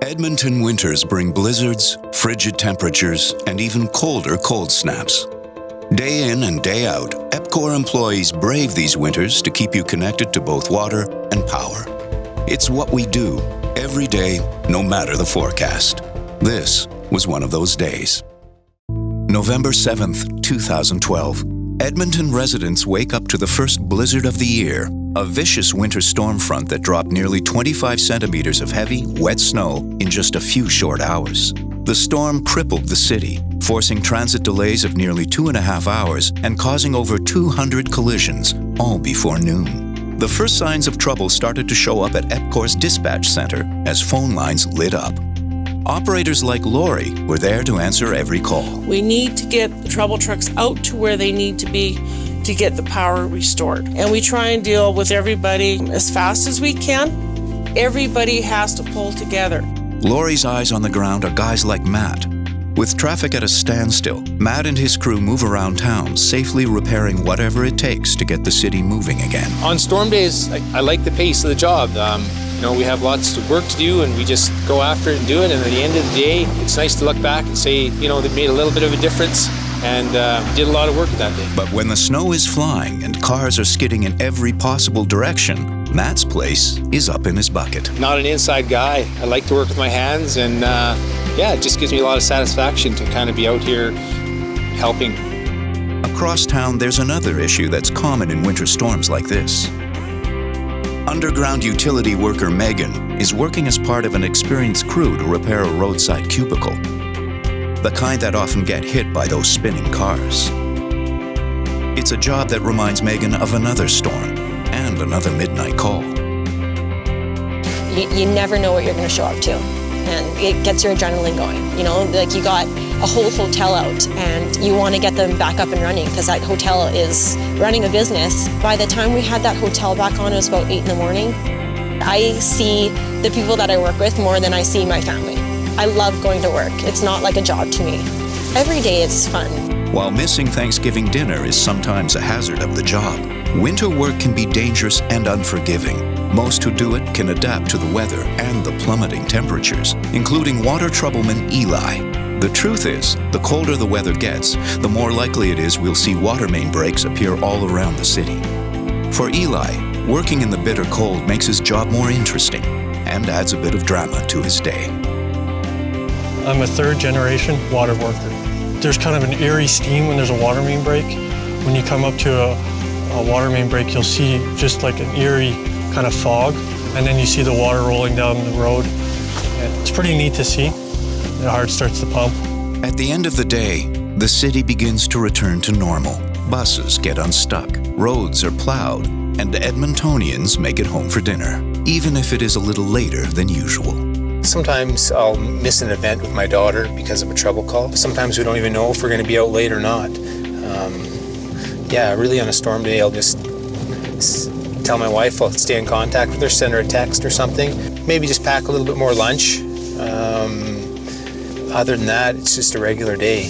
Edmonton winters bring blizzards, frigid temperatures, and even colder cold snaps. Day in and day out, EPCOR employees brave these winters to keep you connected to both water and power. It's what we do, every day, no matter the forecast. This was one of those days. November 7th, 2012. Edmonton residents wake up to the first blizzard of the year, a vicious winter storm front that dropped nearly 25 centimeters of heavy, wet snow in just a few short hours. The storm crippled the city, forcing transit delays of nearly 2.5 hours and causing over 200 collisions, all before noon. The first signs of trouble started to show up at EPCOR's dispatch center as phone lines lit up. Operators like Lori were there to answer every call. We need to get the trouble trucks out to where they need to be to get the power restored. And we try and deal with everybody as fast as we can. Everybody has to pull together. Lori's eyes on the ground are guys like Matt. With traffic at a standstill, Matt and his crew move around town, safely repairing whatever it takes to get the city moving again. On storm days, I like the pace of the job. We have lots of work to do and we just go after it and do it. And at the end of the day, it's nice to look back and say, they made a little bit of a difference and did a lot of work that day. But when the snow is flying and cars are skidding in every possible direction, Matt's place is up in his bucket. Not an inside guy. I like to work with my hands and it just gives me a lot of satisfaction to kind of be out here helping. Across town, there's another issue that's common in winter storms like this. Underground utility worker Megan is working as part of an experienced crew to repair a roadside cubicle, the kind that often get hit by those spinning cars. It's a job that reminds Megan of another storm and another midnight call. You never know what you're going to show up to, and it gets your adrenaline going. Like you got a whole hotel out and you want to get them back up and running because that hotel is running a business. By the time we had that hotel back on, it was about 8 in the morning. I see the people that I work with more than I see my family. I love going to work. It's not like a job to me. Every day it's fun. While missing Thanksgiving dinner is sometimes a hazard of the job, winter work can be dangerous and unforgiving. Most who do it can adapt to the weather and the plummeting temperatures, including water troubleman Eli. The truth is, the colder the weather gets, the more likely it is we'll see water main breaks appear all around the city. For Eli, working in the bitter cold makes his job more interesting and adds a bit of drama to his day. I'm a third-generation water worker. There's kind of an eerie steam when there's a water main break. When you come up to a water main break, you'll see just like an eerie kind of fog, and then you see the water rolling down the road. And it's pretty neat to see. The heart starts to pump. At the end of the day, the city begins to return to normal. Buses get unstuck, roads are plowed, and Edmontonians make it home for dinner, even if it is a little later than usual. Sometimes I'll miss an event with my daughter because of a trouble call. Sometimes we don't even know if we're going to be out late or not. Really on a storm day, I'll just tell my wife I'll stay in contact with her, send her a text or something. Maybe just pack a little bit more lunch. Other than that, it's just a regular day.